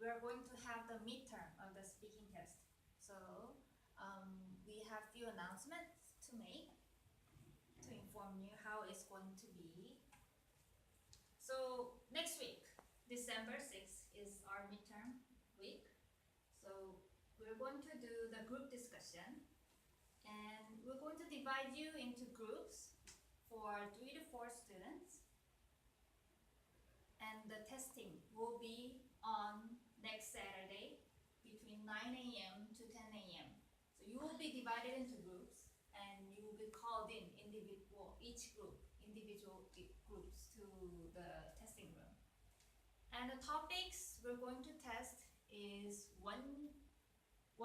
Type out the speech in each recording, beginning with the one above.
we are going to have the midterm of the speaking test. So we have few announcements to make to inform you how it's going to be. So next week, December 6th is our midterm week. So we're going to do the group discussion, and we're going to divide you into groups for 3 to 4 students. And the testing will be on next Saturday between 9 a.m. to 10 a.m. So you will be divided into groups, and you will be called in individual groups to the testing room. And the topics we're going to test is one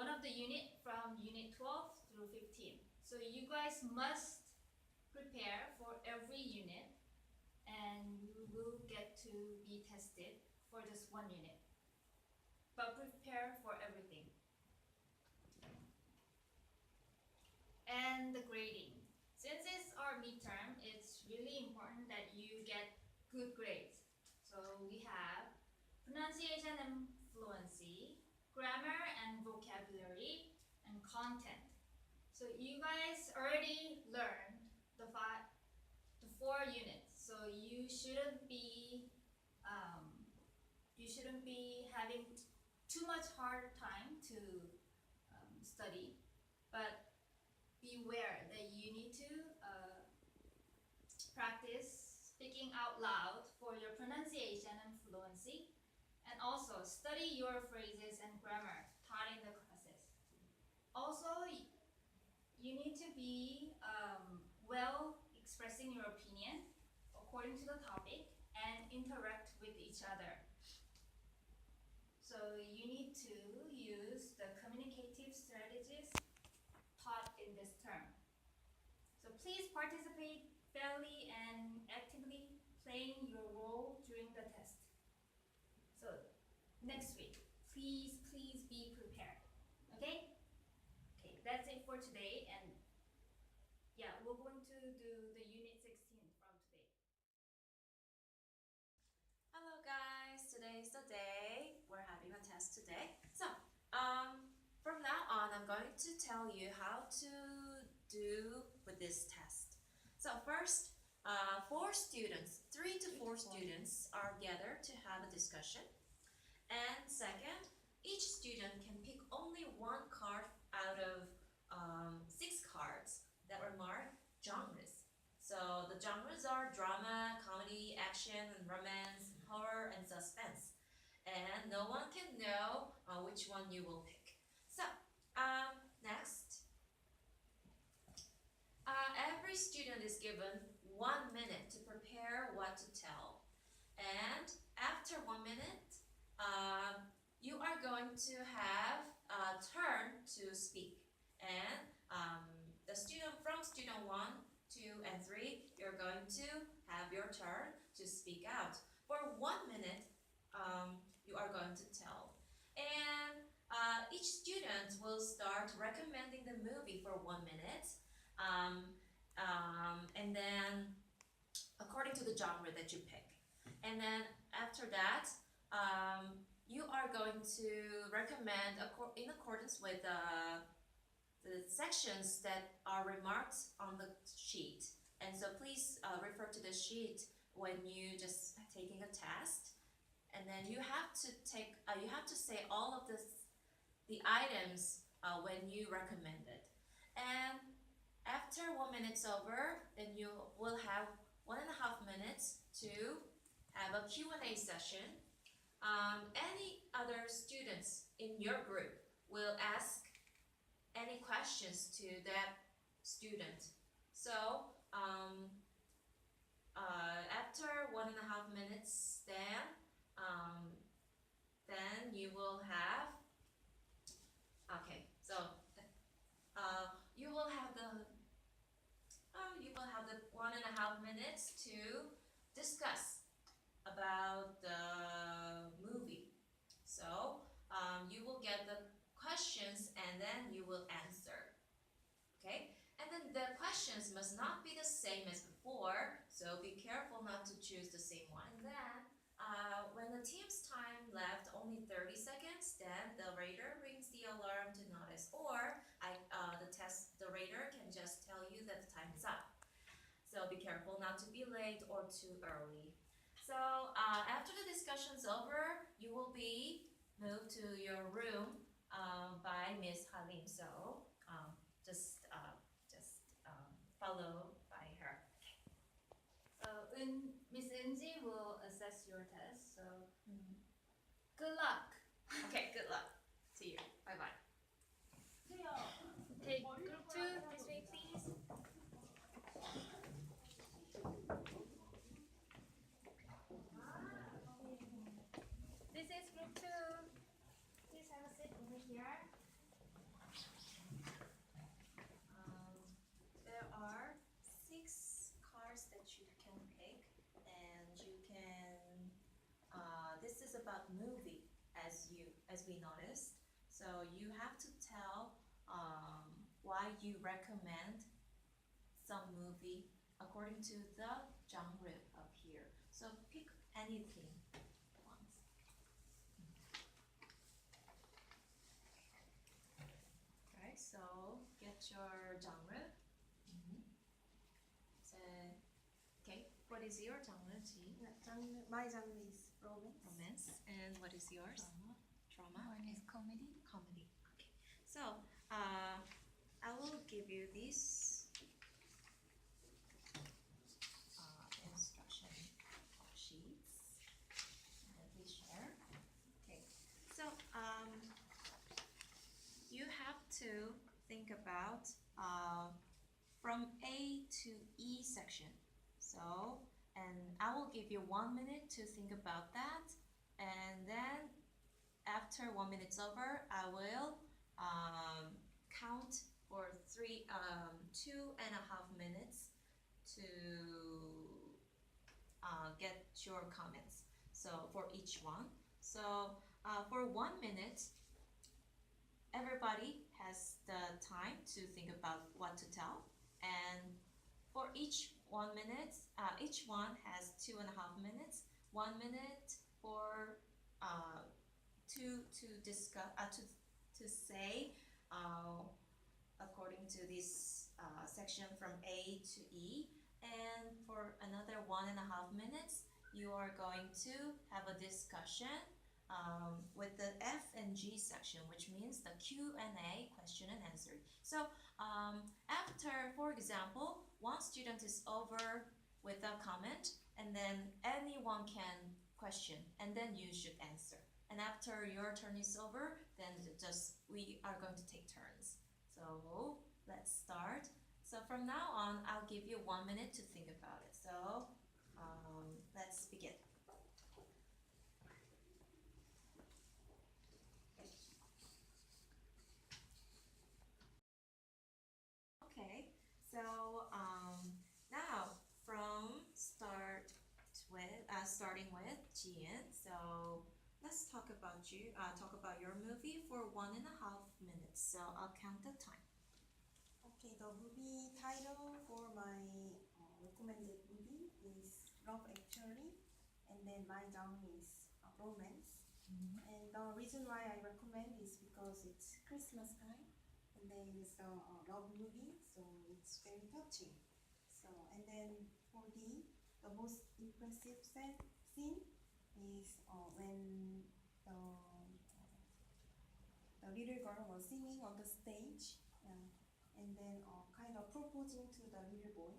of the unit from unit 12 through 15. So you guys must prepare for every unit, and you will get to be tested for just one unit. But prepare for everything. And the grading. Since it's our midterm, it's really important that you get good grades. So we have pronunciation and fluency, grammar and vocabulary, and content. So you guys already learned the 4 units. So you shouldn't be having too much hard time to study, but beware that you need to practice speaking out loud for your pronunciation and fluency, and also study your phrases and grammar taught in the classes. Also, you need to be well expressing your opinion according to the topic and interact with each other. So you need to use the communicative strategies taught in this term. So please participate fairly and actively, playing your role during the test. So next week, please be prepared. Okay, that's it for today, and yeah, we're going to do the unit 16 from today. Hello guys, today is the day we're having a test today. So from now on, I'm going to tell you how to do with this test. So first, 3 to 4 students are gathered to have a discussion. And second, each student can pick only 1 card out of 6 cards that are marked genres. So the genres are drama, comedy, action, and romance, horror, and suspense. And no one can know which one you will pick. So, next. Every student is given 1 minute to prepare what to tell. And after 1 minute, you are going to have a turn to speak. And the student from student 1, 2, and 3, you're going to have your turn to speak out. For 1 minute, you are going to tell. And each student will start recommending the movie for 1 minute. And then according to the genre that you pick. And then after that, you are going to recommend in accordance with the sections that are remarked on the sheet. And so please refer to the sheet when you just taking a test. And then you have to say all of the items when you recommend it. And after 1 minute's over, then you will have 1.5 minutes to have a Q&A session. Any other students in your group will ask any questions to that student. So after 1.5 minutes, then you will have you will have the 1.5 minutes to discuss about the movie. So you will get the questions and then you will answer. Okay, and then the questions must not be the same as before, so be careful not to choose the same one. And then when the team's time left only 30 seconds, then the radar rings the alarm to notice, or the radar can just tell you that the time is up. So be careful not to be late or too early. So after the discussion's over, you will be moved to your room by Miss Halim. So just follow by her. Miss Unji will assess your test. So good luck. Okay, good luck to you. Bye bye. Take group 2 this way, please. This is group 2. Please have a seat over here. There are 6 cars that you can pick, and you can. This is about movie, as we noticed. So you have to tell why you recommend some movie according to the genre up here. So pick anything once. Right. So get your genre. So, okay. What is your genre, G? My genre is romance. Romance. And what is yours? Drama. One is comedy. Comedy. Okay. So, I will give you these instruction sheets. And please share. Okay. So, you have to think about from A to E section. So, and I will give you 1 minute to think about that, and then after 1 minute's over, I will count for 2.5 minutes to get your comments. So for each one. So for 1 minute, everybody has the time to think about what to tell, and for each 1 minute, each one has 2.5 minutes. 1 minute for to discuss to say according to this section from A to E, and for another 1.5 minutes, you are going to have a discussion with the F and G section, which means the Q&A, question and answer. So after, for example, one student is over with a comment, and then anyone can question, and then you should answer. And after your turn is over, then we are going to take turns. So let's start. So from now on, I'll give you 1 minute to think about it. So let's begin. Okay, so now starting with Jian. So let's talk about your movie for 1.5 minutes. So I'll count the time. Okay, the movie title for my recommended movie is Love Actually, and then my genre is romance. And the reason why I recommend is because it's Christmas time, and then it's a love movie, so it's very touching. So, and then for the most impressive scene is when the little girl was singing on the stage, and then kind of proposing to the little boy.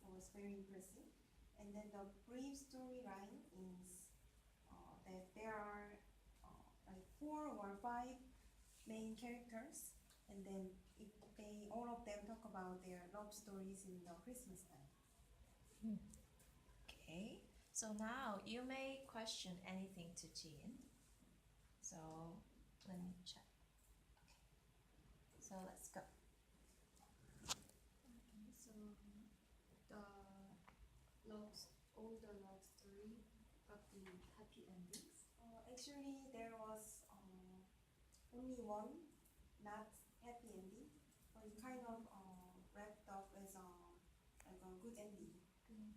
It was very impressive. And then the brief storyline is that there are like 4 or 5 main characters, and then all of them talk about their love stories in the Christmas time. Okay, so now you may question anything to Jean. So let me check. Okay, so let's go. Okay, so all the love story got the happy endings. Actually, there was only one not happy ending, but it kind of wrapped up as like a good ending.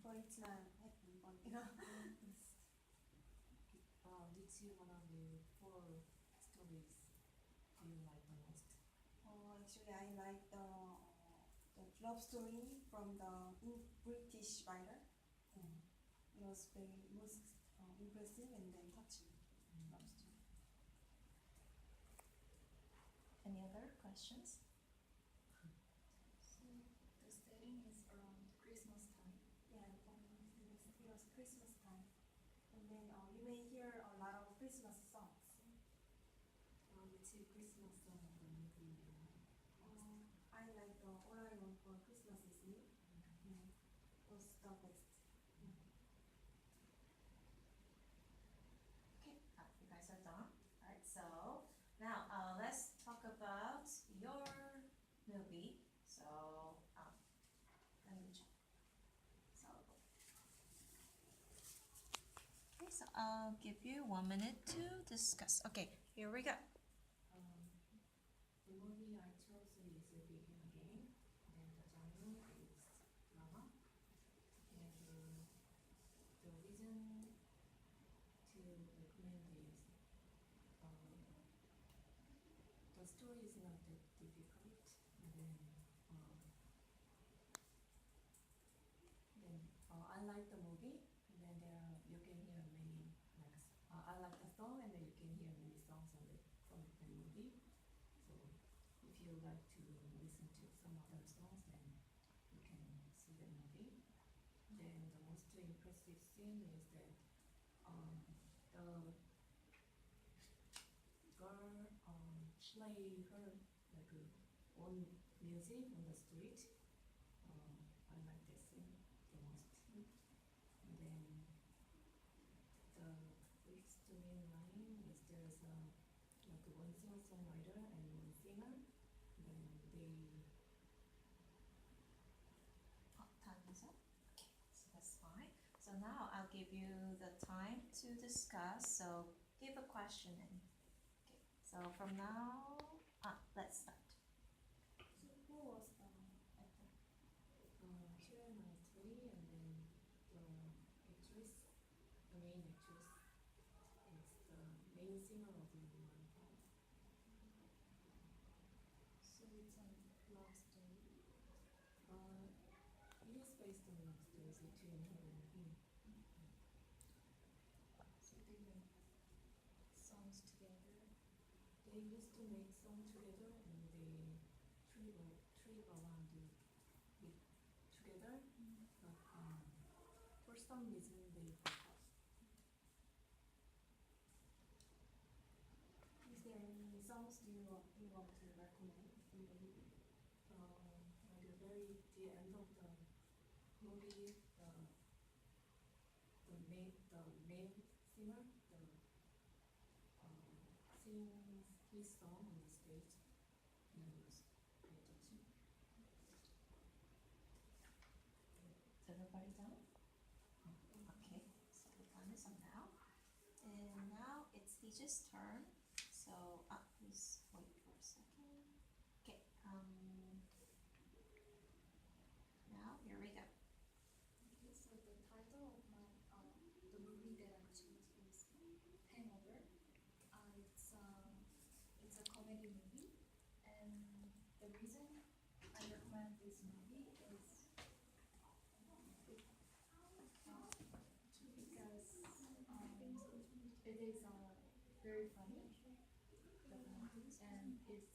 But it's not happy, but Which one of the four stories do you like the most? Actually, I like the love story from the British writer. It was very most impressive and then touching love story. Any other questions? So the setting is around Christmas time. Yeah, it was Christmas time, and then you may hear a lot of Christmas songs. Which Christmas song of the movie you like? I like All I Want for Christmas Is You. Yeah, it was the best. Okay, you guys are done. Alright, so now let's talk about your movie. So let me check. So okay, so I'll give you 1 minute to discuss. Okay, here we go. The movie I chose is Begin Again, and the genre is drama. And the reason to recommend is the story is not that difficult, and then I like the movie, and then you can hear many like I like the song, and then you can hear many songs from the movie. So if you like to listen to some other songs, then you can see the movie. Then the most impressive scene is that the girl play her like own music on the street. I like that scene the most. And then the next main line is there's like one singer-songwriter and one singer. Then time is up. Okay, so that's fine. So now I'll give you the time to discuss. So give a question in. Okay, so from now, let's start. So who was the actor? Kira Knightley, and then the main actress is the main singer of the Maroon 5. So it's a love story. It is based on love stories between her and him. So they make songs together. They used to make songs together, and they trip around it together, but for some reason they broke up. Is there any songs you want to recommend in the movie? At the end of the movie, the main singer sings his song on the stage, and it was very touching. Is everybody done? Okay, so the time is up now, and now it's teacher's turn. So please wait for a second. Okay, now here we go. Okay, so the title of my the movie that I chose is Hangover. It's a comedy movie, and the reason I recommend this movie is because it is very funny, and it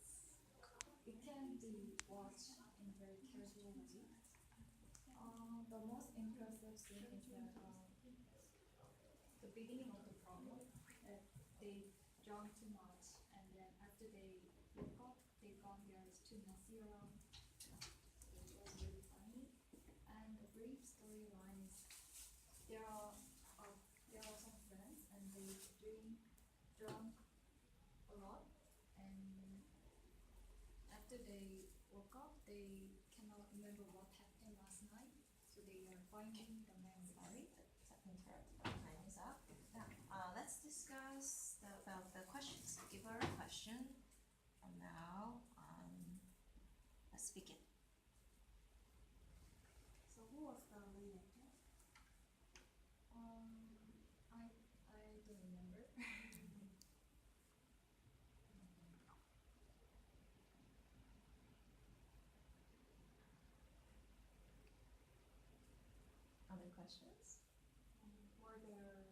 can be watched in a very casual way. The most impressive scene is that the beginning of the problem, that they drank too much, and then after they woke up, they found there's too messy around, which was really funny. And the brief storyline is there are some friends, and they drunk a lot, and after they woke up, they cannot remember what happened last night, so they are finding the memories. Sorry, time is up. Now, let's discuss about the questions. Give her a question. And now, let's begin. So who was the main actor? I don't remember. Other questions? Were there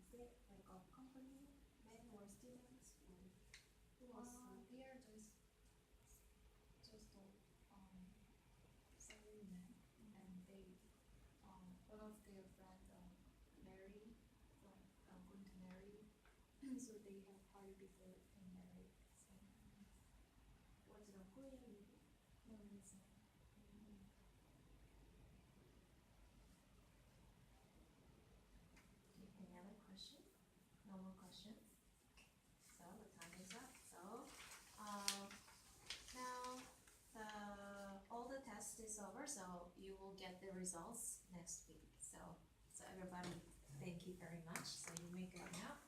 say like a company, men or students, or who was They are just salarymen, and they one of their friends marry, going to marry, so they have party before they marry. So was it a Korean movie? no, it's not. Okay, any other question? No more questions? So the time is up. So now all the test is over, so you will get the results next week. So everybody, thank you very much. So you may go now.